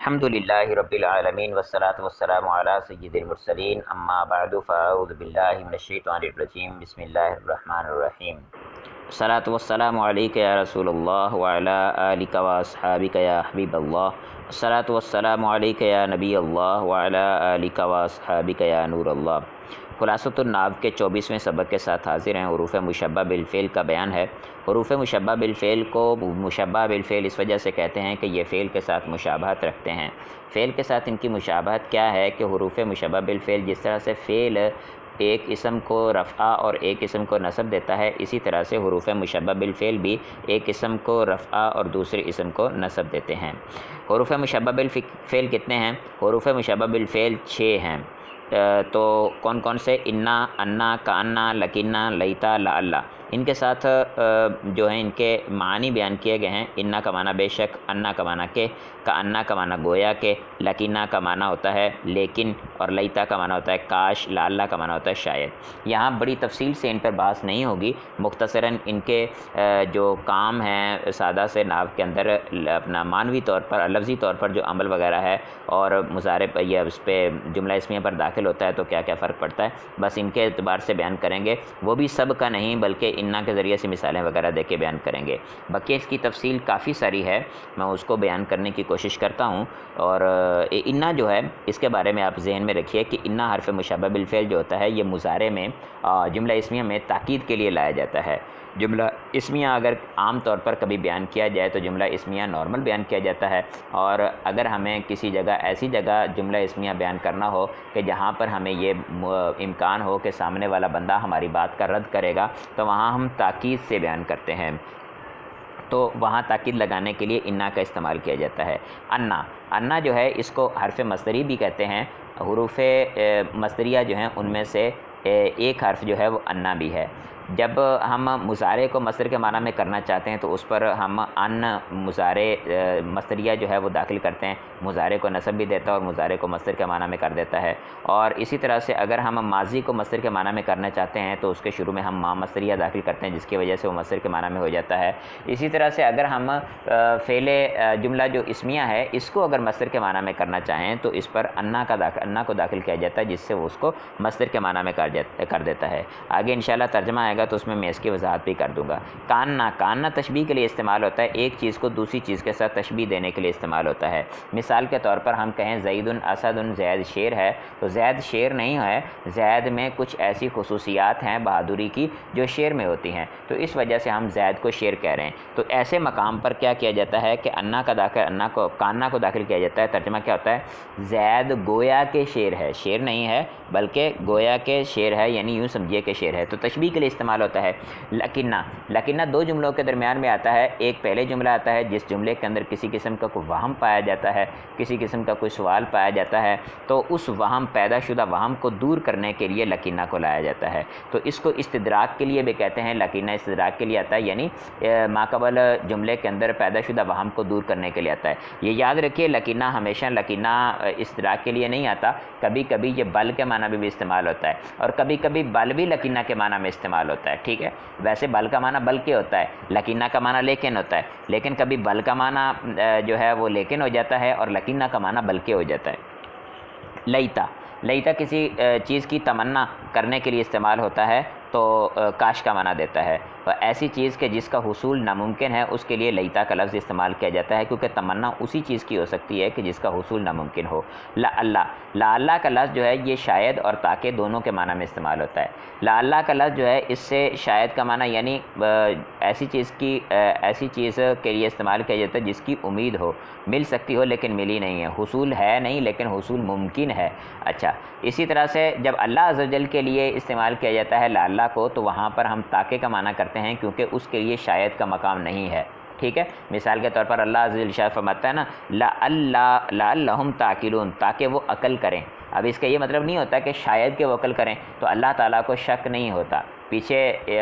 الحمد للہ رب العالمین والصلاة والسلام علی سید المرسلین اما بعد فاعوذ باللہ من الشیطان الرجیم بسم اللہ الرحمن الرحیم الصلاة والسلام علیک یا رسول اللہ وعلی آلک واصحابک یا حبیب اللہ الصلاة والسلام علیک یا نبی اللہ وعلی آلک واصحابک یا نور اللہ۔ خلاصۃ الناب کے 24ویں سبق کے ساتھ حاضر ہیں۔ حروف مشبہ بالفعل کا بیان ہے۔ حروف مشبہ بالفعل کو مشبہ بالفعل اس وجہ سے کہتے ہیں کہ یہ فعل کے ساتھ مشابہت رکھتے ہیں۔ فعل کے ساتھ ان کی مشابہت کیا ہے کہ حروف مشبہ بالفعل جس طرح سے فعل ایک اسم کو رفع اور ایک اسم کو نصب دیتا ہے، اسی طرح سے حروف مشبہ بالفعل بھی ایک اسم کو رفع اور دوسرے اسم کو نصب دیتے ہیں۔ حروف مشبہ بالفعل کتنے ہیں؟ حروف مشبہ بالفعل 6 ہیں۔ تو کون کون سے؟ انا، انا، کانا، لکنا، لیتا، لعل۔ ان کے ساتھ جو ہیں ان کے معنی بیان کیے گئے ہیں۔ انا کا معنی بے شک، انا کا معنی کہ، کانا کا معنی گویا کہ، لکنا کا معنی ہوتا ہے لیکن، اور لیتا کا معنی ہوتا ہے کاش، لعل کا معنی ہوتا ہے شاید۔ یہاں بڑی تفصیل سے ان پر بحث نہیں ہوگی، مختصراً ان کے جو کام ہیں سادہ سے نحو کے اندر اپنا معنوی طور پر، لفظی طور پر جو عمل وغیرہ ہے اور مضارع پر یا اس پہ جملہ اسمیہ پر داخل ہوتا ہے تو کیا کیا فرق پڑتا ہے، بس ان کے اعتبار سے بیان کریں گے۔ وہ بھی سب کا نہیں بلکہ انا کے ذریعے سے مثالیں وغیرہ دے کے بیان کریں گے۔ باقی اس کی تفصیل کافی ساری ہے، میں اس کو بیان کرنے کی کوشش کرتا ہوں۔ اور انا جو ہے اس کے بارے میں آپ ذہن میں رکھیے کہ انا حرف مشبہ بالفعل جو ہوتا ہے یہ مضارع میں جملہ اسمیہ میں تاکید کے لیے لایا جاتا ہے۔ جملہ اسمیہ اگر عام طور پر کبھی بیان کیا جائے تو جملہ اسمیہ نارمل بیان کیا جاتا ہے، اور اگر ہمیں کسی جگہ ایسی جگہ جملہ اسمیہ بیان کرنا ہو کہ جہاں پر ہمیں یہ امکان ہو کہ سامنے والا بندہ ہماری بات کا رد کرے گا تو وہاں ہم تاکید سے بیان کرتے ہیں، تو وہاں تاکید لگانے کے لیے انا کا استعمال کیا جاتا ہے۔ انا، انا جو ہے اس کو حرف مصدری بھی کہتے ہیں۔ حروف مصدریہ جو ہیں ان میں سے ایک حرف جو ہے وہ انا بھی ہے۔ جب ہم مضارع کو مصدر کے معنی میں کرنا چاہتے ہیں تو اس پر ہم ان مضارع مصدریہ جو ہے وہ داخل کرتے ہیں، مضارع کو نصب بھی دیتا ہے اور مضارع کو مصدر کے معنی میں کر دیتا ہے۔ اور اسی طرح سے اگر ہم ماضی کو مصدر کے معنی میں کرنا چاہتے ہیں تو اس کے شروع میں ہم ما مصدریہ داخل کرتے ہیں جس کی وجہ سے وہ مصدر کے معنی میں ہو جاتا ہے۔ اسی طرح سے اگر ہم فعل جملہ جو اسمیہ ہے اس کو اگر مصدر کے معنی میں کرنا چاہیں تو اس پر انا کو داخل کیا جاتا ہے جس سے وہ اس کو مصدر کے معنی میں کر دیتا ہے۔ آگے انشاءاللہ ترجمہ آئے گا تو اس میں اس کی وضاحت بھی کر دوں گا۔ کاننا، کاننا تشبیہ کے لیے استعمال ہوتا ہے، ایک چیز کو دوسری چیز کے ساتھ تشبیہ دینے کے لیے استعمال ہوتا ہے۔ مثال کے طور پر ہم کہیں زید اسد، زید شیر ہے، تو زید شیر نہیں ہے، زید میں کچھ ایسی خصوصیات ہیں بہادری کی جو شیر میں ہوتی ہیں، تو اس وجہ سے ہم زید کو شیر کہہ رہے ہیں۔ تو ایسے مقام پر کیا کیا جاتا ہے کہ کاننا کو داخل کیا جاتا ہے۔ ترجمہ کیا ہوتا ہے؟ زید گویا کے شیر ہے، شیر نہیں ہے بلکہ گویا کے شیر ہے، یعنی یوں سمجھیے کہ شیر ہے، تو تشبیہ کے لیے استعمال ہوتا ہے۔ لکنا، لکنا دو جملوں کے درمیان میں آتا ہے۔ ایک پہلے جملہ آتا ہے جس جملے کے اندر کسی قسم کا کوئی وہم پایا جاتا ہے، کسی قسم کا کوئی سوال پایا جاتا ہے، تو اس وہم، پیدا شدہ وہم کو دور کرنے کے لیے لکینہ کو لایا جاتا ہے۔ تو اس کو استدراک کے لیے بھی کہتے ہیں، لکینہ استدراک کے لیے آتا ہے، یعنی ماقبل جملے کے اندر پیدا شدہ وہم کو دور کرنے کے لیے آتا ہے۔ یہ یاد رکھیے لکینہ ہمیشہ لکینہ استدراک کے لیے نہیں آتا، کبھی کبھی یہ بل کے معنی میں بھی استعمال ہوتا ہے، اور کبھی کبھی بل بھی لکینہ کے معنی میں استعمال ہوتا ہے، ٹھیک ہے۔ ویسے بل کا معنی بل کے ہوتا ہے، لکینہ کا معنی لیکن ہوتا ہے، لیکن کبھی بل کا معنی جو ہے وہ لیکن ہو جاتا ہے اور لکینہ کا معنی بل کے ہو جاتا ہے۔ لیتا، لیتا کسی چیز کی تمنا کرنے کے لیے استعمال ہوتا ہے تو کاش کا معنی دیتا ہے، اور ایسی چیز کہ جس کا حصول ناممکن ہے اس کے لیے لیتا کا لفظ استعمال کیا جاتا ہے، کیونکہ تمنا اسی چیز کی ہو سکتی ہے کہ جس کا حصول ناممکن ہو۔ لعل، لعل کا لفظ جو ہے یہ شاید اور تاکہ دونوں کے معنی میں استعمال ہوتا ہے۔ لعل کا لفظ جو ہے اس سے شاید کا معنی یعنی ایسی چیز کے لیے استعمال کیا جاتا ہے جس کی امید ہو، مل سکتی ہو لیکن ملی نہیں ہے، حصول ہے نہیں لیکن حصول ممکن ہے۔ اچھا، اسی طرح سے جب اللہ عز و جل کے لیے استعمال کیا جاتا ہے لعل کو تو وہاں پر ہم تاکہ کا معنی کرتے ہیں کیونکہ اس کے لیے شاید کا مقام نہیں ہے، ٹھیک ہے۔ مثال کے طور پر اللہ عز و جل شاید فرماتا ہے نا لعلہم تعقلون، تاکہ وہ عقل کریں۔ اب اس کا یہ مطلب نہیں ہوتا کہ شاید کہ وہ عقل کریں، تو اللہ تعالیٰ کو شک نہیں ہوتا۔ پیچھے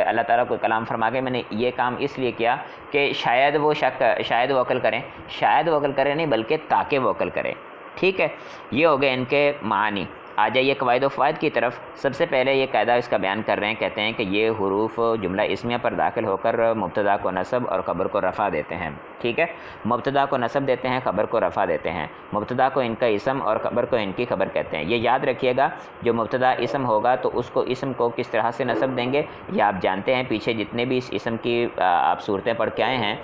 اللہ تعالیٰ کو کلام فرما کے میں نے یہ کام اس لیے کیا کہ شاید وہ عقل کریں، شاید وہ عقل کریں نہیں بلکہ تاکہ وہ عقل کریں، ٹھیک ہے۔ یہ ہو گئے ان کے معانی۔ آ جائیے قواعد و فوائد کی طرف۔ سب سے پہلے یہ قاعدہ اس کا بیان کر رہے ہیں، کہتے ہیں کہ یہ حروف جملہ اسمیہ پر داخل ہو کر مبتدا کو نصب اور خبر کو رفع دیتے ہیں، ٹھیک ہے، مبتدا کو نصب دیتے ہیں، خبر کو رفع دیتے ہیں، مبتدا کو ان کا اسم اور خبر کو ان کی خبر کہتے ہیں۔ یہ یاد رکھیے گا، جو مبتدا اسم ہوگا تو اس کو اسم کو کس طرح سے نصب دیں گے یہ آپ جانتے ہیں، پیچھے جتنے بھی اس اسم کی آپ صورتیں پڑھ کے آئے ہیں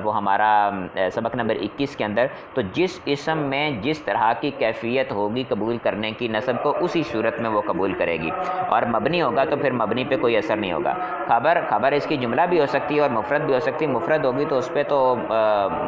وہ ہمارا سبق نمبر 21 کے اندر، تو جس اسم میں جس طرح کی کیفیت ہوگی قبول کرنے کی نصب کو اسی صورت میں وہ قبول کرے گی، اور مبنی ہوگا تو پھر مبنی پہ کوئی اثر نہیں ہوگا۔ خبر اس کی جملہ بھی ہو سکتی ہے اور مفرد بھی ہو سکتی ہے، مفرد ہوگی تو اس پہ تو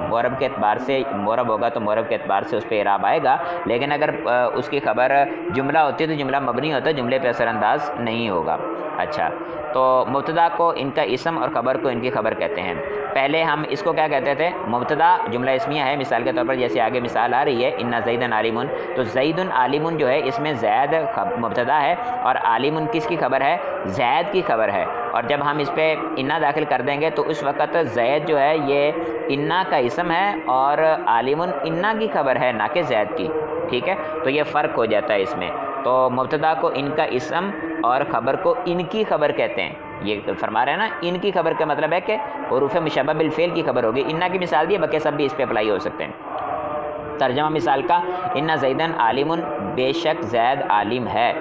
معرب کے اعتبار سے، معرب ہوگا تو معرب کے اعتبار سے اس پہ اعراب آئے گا، لیکن اگر اس کی خبر جملہ ہوتی ہے تو جملہ مبنی ہوتا ہے، جملے پہ اثر انداز نہیں ہوگا۔ اچھا، تو مبتدا کو ان کا اسم اور خبر کو ان کی خبر کہتے ہیں۔ پہلے ہم اس کو کیا کہتے تھے؟ مبتدا جملہ اسمیہ ہے، مثال کے طور پر جیسے آگے مثال آ رہی ہے ان زیدن عالم، تو زیدن عالم جو ہے اس میں زید مبتدا ہے اور عالم کس کی خبر ہے؟ زید کی خبر ہے، اور جب ہم اس پہ انا داخل کر دیں گے تو اس وقت زید جو ہے یہ انا کا اسم ہے اور عالم انا کی خبر ہے، نہ کہ زید کی، ٹھیک ہے، تو یہ فرق ہو جاتا ہے اس میں۔ تو مبتدا کو ان کا اسم اور خبر کو ان کی خبر کہتے ہیں۔ یہ فرما رہے ہیں نا، ان کی خبر کا مطلب ہے کہ حروف مشبہ بالفعل کی خبر ہوگی۔ انا کی مثال دی ہے، باقی سب بھی اس پہ اپلائی ہو سکتے ہیں۔ ترجمہ مثال کا، ان زیدن عالم، بے شک زید عالم ہے۔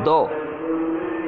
2،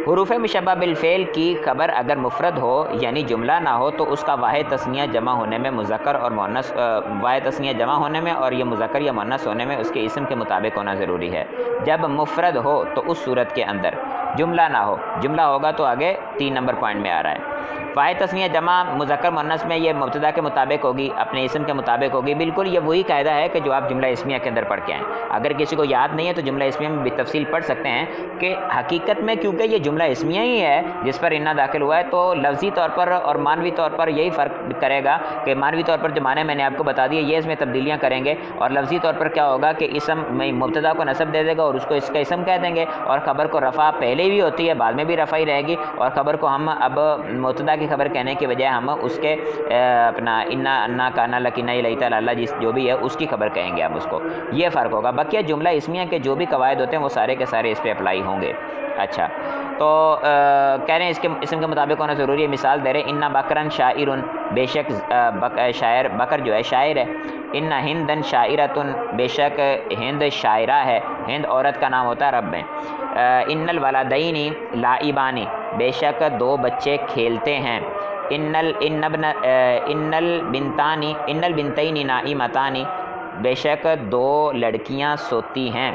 حروف مشبہ بالفعل کی خبر اگر مفرد ہو یعنی جملہ نہ ہو تو اس کا واحد تثنیہ جمع ہونے میں مذکر اور مؤنث، واحد تثنیہ جمع ہونے میں اور یہ مذکر یا مؤنث ہونے میں اس کے اسم کے مطابق ہونا ضروری ہے۔ جب مفرد ہو تو اس صورت کے اندر، جملہ نہ ہو، جملہ ہوگا تو آگے 3 نمبر پوائنٹ میں آ رہا ہے۔ واحد تثنیہ جمع مذکر مؤنث میں یہ مبتدا کے مطابق ہوگی، اپنے اسم کے مطابق ہوگی، بالکل یہ وہی قاعدہ ہے کہ جو آپ جملہ اسمیہ کے اندر پڑھ کے آئیں۔ اگر کسی کو یاد نہیں ہے تو جملہ اسمیہ میں بالتفصیل پڑھ سکتے ہیں کہ حقیقت میں کیونکہ یہ جملہ اسمیہ ہی ہے جس پر انا داخل ہوا ہے، تو لفظی طور پر اور معنوی طور پر یہی فرق کرے گا کہ معنوی طور پر جو معنی میں نے آپ کو بتا دیے یہ اس میں تبدیلیاں کریں گے، اور لفظی طور پر کیا ہوگا کہ اسم میں مبتدا کو نصب دے دے گا اور اس کو اس کا اسم کہہ دیں گے، اور خبر کو رفع پہلے بھی ہوتی ہے بعد میں بھی رفع ہی رہے گی، اور خبر کو ہم اب مبتدا کی خبر کہنے کے بجائے ہم اس کے اپنا انا کانا لکینا لیتا لالا جس جو بھی ہے اس کی خبر کہیں گے ہم اس کو، یہ فرق ہوگا۔ باقی جملہ اسمیہ کے جو بھی قواعد ہوتے ہیں وہ سارے کے سارے اس پہ اپلائی ہوں گے۔ اچھا، تو کہہ رہے ہیں اس کے اسم کے مطابق ہونا ضروری ہے۔ مثال دے رہے ہیں، انا بکرن شاعرن، بے شک شاعر، بکر جو ہے شاعر ہے۔ ان ہندن شاعرتن، بے شک ہند شاعرہ ہے، ہند عورت کا نام ہوتا ہے عرب میں۔ ان الولدین لاعبان، بے شک 2 بچے کھیلتے ہیں۔ ان البنتین نائمتان، بے شک 2 لڑکیاں سوتی ہیں۔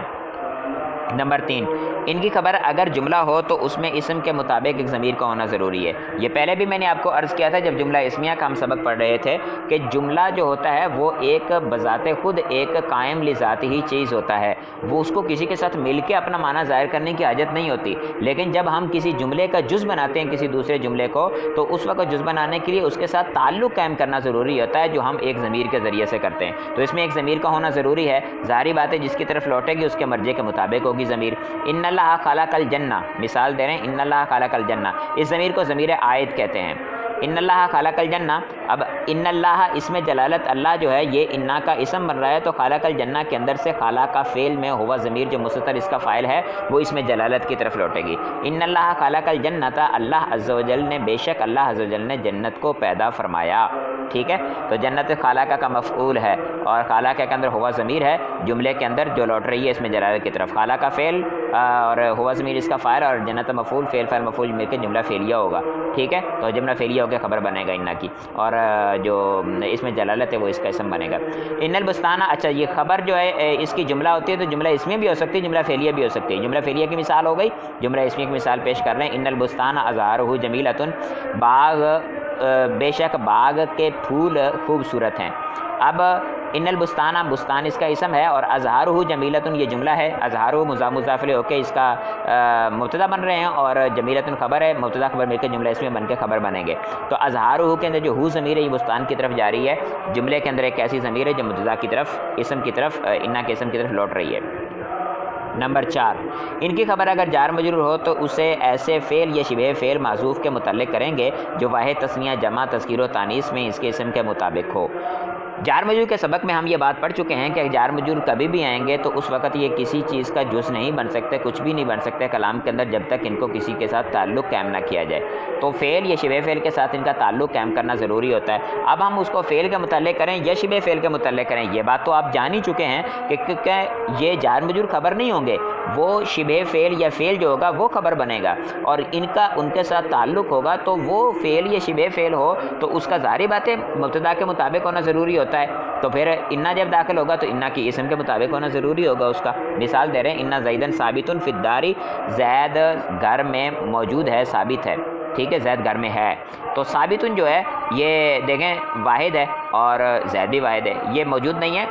نمبر 3، ان کی خبر اگر جملہ ہو تو اس میں اسم کے مطابق ایک ضمیر کا ہونا ضروری ہے۔ یہ پہلے بھی میں نے آپ کو عرض کیا تھا جب جملہ اسمیہ کا ہم سبق پڑھ رہے تھے کہ جملہ جو ہوتا ہے وہ ایک بذات خود ایک قائم لذات ہی چیز ہوتا ہے، وہ اس کو کسی کے ساتھ مل کے اپنا معنی ظاہر کرنے کی حاجت نہیں ہوتی، لیکن جب ہم کسی جملے کا جز بناتے ہیں کسی دوسرے جملے کو تو اس وقت جز بنانے کے لیے اس کے ساتھ تعلق قائم کرنا ضروری ہوتا ہے، جو ہم ایک ضمیر کے ذریعے سے کرتے ہیں، تو اس میں ایک ضمیر کا ہونا ضروری ہے۔ ظاہری بات ہے جس کی طرف لوٹے گی اس کے مرجع کے مطابق ہوگی ضمیر۔ ان اللہ خلق الجنہ، مثال دے رہے ہیں ان اللہ خلق الجنہ، اس ضمیر کو ضمیر عائد کہتے ہیں۔ ان اللہ خلق الجنہ، اب ان اللہ اس میں جلالت اللہ جو ہے یہ انا کا اسم بن رہا ہے، تو خلق الجنہ کے اندر سے خلا کا فعل میں ہوا ضمیر جو مستتر اس کا فاعل ہے وہ اس میں جلالت کی طرف لوٹے گی۔ ان اللہ خلق الجنۃ، اللہ عز و جل نے، بے شک اللہ عز و جل نے جنت کو پیدا فرمایا، ٹھیک ہے، تو جنت خالقہ کا مفعول ہے اور خالقہ کے اندر ہوا ضمیر ہے جملے کے اندر جو لوٹ رہی ہے اس میں جلالت کی طرف، خالقہ فعل اور ہوا ضمیر اس کا فاعل اور جنت مفعول، فعل فاعل مفعول مل کے جملہ فعلیہ ہوگا، ٹھیک ہے، تو جملہ فعلیہ ہو کے خبر بنے گا انا کی، اور جو اس میں جلالت ہے وہ اس کا اسم بنے گا۔ ان البستانہ، اچھا یہ خبر جو ہے اس کی جملہ ہوتی ہے تو جملہ اسمیہ بھی ہو سکتی ہے، جملہ فعلیہ بھی ہو سکتی ہے۔ جملہ فعلیہ کی مثال ہو گئی، جملہ اسمیہ کی مثال پیش کر رہے ہیں، ان البستان ازہارہ جمیلۃ، باغ بے شک باغ کے پھول خوبصورت ہیں۔ اب ان البستانہ، بستان اس کا اسم ہے اور ازہارہ جمیلۃ یہ جملہ ہے، ازہارہ مضاف مضاف الیہ ہو کے اس کا مبتدا بن رہے ہیں اور جمیلۃ خبر ہے، مبتدا خبر مل کے جملہ اسمیہ بن کے خبر بنیں گے، تو ازہارہ کے اندر جو ہو ضمیر ہے یہ بستان کی طرف جاری ہے، جملے کے اندر ایک ایسی ضمیر ہے جو مبتدا کی طرف، اسم کی طرف، انا کے اسم کی طرف لوٹ رہی ہے۔ نمبر 4، ان کی خبر اگر جار مجرور ہو تو اسے ایسے فعل یا شبہ فعل معذوف کے متعلق کریں گے جو واحد تثنیہ جمع تذکیر و تانیث میں اس کے اسم کے مطابق ہو۔ جار مجرور کے سبق میں ہم یہ بات پڑھ چکے ہیں کہ جار مجرور کبھی بھی آئیں گے تو اس وقت یہ کسی چیز کا جز نہیں بن سکتے، کچھ بھی نہیں بن سکتے کلام کے اندر جب تک ان کو کسی کے ساتھ تعلق قائم نہ کیا جائے. تو فعل یا شبہ فعل کے ساتھ ان کا تعلق قائم کرنا ضروری ہوتا ہے. اب ہم اس کو فعل کے متعلق کریں یا شبہ فعل کے متعلق کریں، یہ بات تو آپ جان ہی چکے ہیں کہ یہ جار مجرور خبر نہیں ہوں گے، وہ شبہ فعل یا فعل جو ہوگا وہ خبر بنے گا، اور ان کے ساتھ تعلق ہوگا تو وہ فعل یا شبہ فعل ہو تو اس کا ظاہری بات ہے مبتدا کے مطابق ہونا ضروری ہوتا ہے. تو پھر انا جب داخل ہوگا تو انا کی اسم کے مطابق ہونا ضروری ہوگا اس کا. مثال دے رہے ہیں انا زیدن ثابت فی الدار، زید گھر میں موجود ہے، ثابت ہے. ٹھیک ہے، زید گھر میں ہے. تو ثابت جو ہے یہ دیکھیں واحد ہے اور زید بھی واحد ہے، یہ موجود نہیں ہے،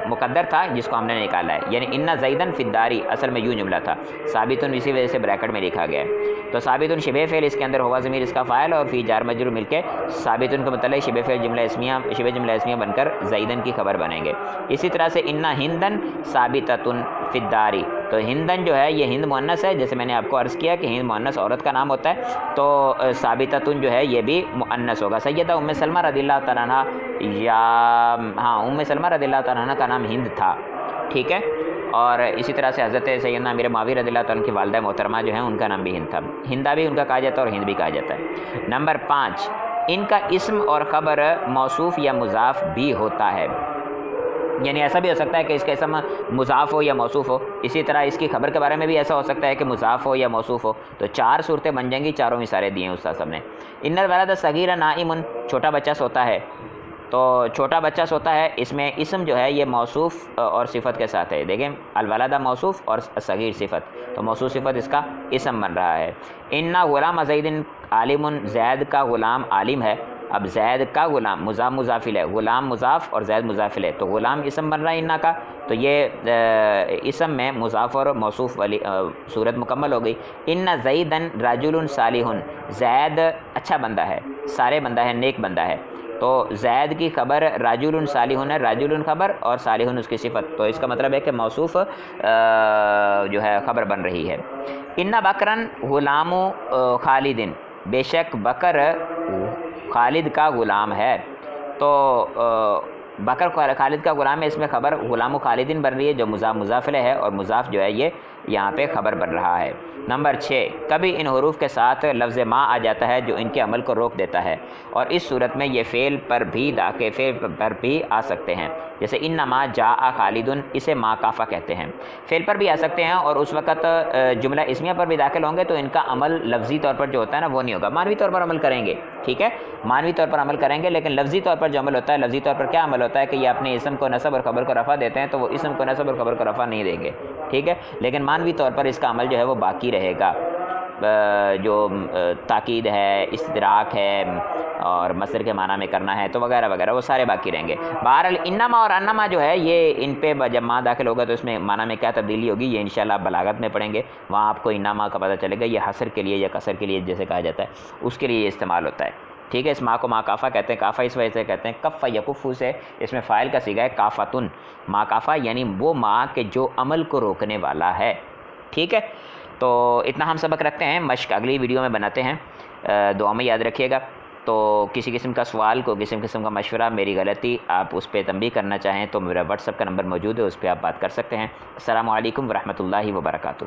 مقدر تھا جس کو ہم نے نکالا ہے. یعنی انا زیدن فی الدار اصل میں یوں جملہ تھا، ثابت اسی وجہ سے بریکٹ میں لکھا گیا ہے. تو ثابت شبہ فعل اس کے اندر ہوا ضمیر اس کا فاعل اور فی جار مجرور مل کے ثابت کا مطلب شبہ فعل جملہ اسمیہ شبہ جملہ اسمیہ بن کر زیدن کی خبر بنیں گے. اسی طرح سے انا ہندن ثابتۃ فی الدار، تو ہندن جو ہے یہ ہند مؤنث ہے، جیسے میں نے آپ کو عرض کیا کہ ہند مؤنث عورت کا نام ہوتا ہے، تو ثابتۃ جو ہے یہ بھی مؤنث ہوگا. سیدہ ام سلمہ رضی اللہ تعالیٰ عنہ، یا ہاں ام سلمہ رضی اللہ تعالیٰ عنہ کا نام ہند تھا. ٹھیک ہے، اور اسی طرح سے حضرت سیدنا امیر معاویہ رضی اللہ تعالیٰ عنہ کی والدہ محترمہ جو ہیں ان کا نام بھی ہند تھا. ہندا بھی ان کا کہا جاتا ہے اور ہند بھی کہا جاتا ہے. نمبر 5، ان کا اسم اور خبر موصوف یا مضاف بھی ہوتا ہے. یعنی ایسا بھی ہو سکتا ہے کہ اس کا اسم مضاف ہو یا موصوف ہو. اسی طرح اس کی خبر کے بارے میں بھی ایسا ہو سکتا ہے کہ مضاف ہو یا موصوف ہو. تو 4 صورتیں بن جائیں گی، چاروں مثالیں دی ہیں استاد صاحب نے. ان الولد الصغیر نائم، چھوٹا بچہ سوتا ہے. تو چھوٹا بچہ سوتا ہے، اس میں اسم جو ہے یہ موصوف اور صفت کے ساتھ ہے. دیکھیں الولدہ موصوف اور صغیر صفت، تو موصوف صفت اس کا اسم بن رہا ہے. ان غلام زید عالم، زید کا غلام عالم ہے. اب زید کا غلام مضاف مضافل ہے، غلام مضاف اور زید مضافل ہے، تو غلام اسم بن رہا ہے انا کا. تو یہ اسم میں مضاف اور موصوف والی صورت مکمل ہو گئی. ان زیدن رجل صالح، زید اچھا بندہ ہے، سارے بندہ ہے، نیک بندہ ہے. تو زید کی خبر رجل صالح ہے، رجل خبر اور صالح اس کی صفت. تو اس کا مطلب ہے کہ موصوف جو ہے خبر بن رہی ہے. ان بکرن غلام خالد، بے شک بکر خالد کا غلام ہے. تو بکر خالد کا غلام ہے، اس میں خبر غلام خالدین بن رہی ہے جو مضاف مضافلہ ہے، اور مضاف جو ہے یہ یہاں پہ خبر بن رہا ہے. نمبر 6، کبھی ان حروف کے ساتھ لفظ ما آ جاتا ہے جو ان کے عمل کو روک دیتا ہے، اور اس صورت میں یہ فعل پر بھی آ سکتے ہیں. جیسے انما جاء خالدن، اسے ما کافہ کہتے ہیں. فعل پر بھی آ سکتے ہیں اور اس وقت جملہ اسمیہ پر بھی داخل ہوں گے تو ان کا عمل لفظی طور پر جو ہوتا ہے نا وہ نہیں ہوگا، معنوی طور پر عمل کریں گے. ٹھیک ہے، معنوی طور پر عمل کریں گے، لیکن لفظی طور پر جو عمل ہوتا ہے، لفظی طور پر کیا عمل ہوتا ہے کہ یہ اپنے اسم کو نصب اور خبر کو رفع دیتے ہیں، تو وہ اسم کو نصب اور خبر کو رفع نہیں دیں گے. ٹھیک ہے، لیکن معنوی طور پر اس کا عمل جو ہے وہ باقی رہے گا. جو تاکید ہے، استدراک ہے، اور مصدر کے معنی میں کرنا ہے تو وغیرہ وغیرہ وہ سارے باقی رہیں گے. بہرحال انما اور انما جو ہے یہ ان پہ جب ما داخل ہوگا تو اس میں معنی میں کیا تبدیلی ہوگی یہ انشاءاللہ آپ بلاغت میں پڑھیں گے، وہاں آپ کو انما کا پتہ چلے گا. یہ حصر کے لیے یا قصر کے لیے جیسے کہا جاتا ہے اس کے لیے یہ استعمال ہوتا ہے. ٹھیک ہے، اس ما کو ما کافہ کہتے ہیں. کافہ اس وجہ سے کہتے ہیں کف یکف سے، اس میں فاعل کا صیغہ ہے کافتن. ما کافہ یعنی وہ ما کہ جو عمل کو روکنے والا ہے. ٹھیک ہے، تو اتنا ہم سبق رکھتے ہیں، مشق اگلی ویڈیو میں بناتے ہیں. دعا میں یاد رکھیے گا. تو کسی قسم کا سوال، کو کسی قسم کا مشورہ، میری غلطی آپ اس پہ تنبیہ کرنا چاہیں تو میرا واٹس ایپ کا نمبر موجود ہے، اس پہ آپ بات کر سکتے ہیں. السلام علیکم ورحمۃ اللہ وبرکاتہ.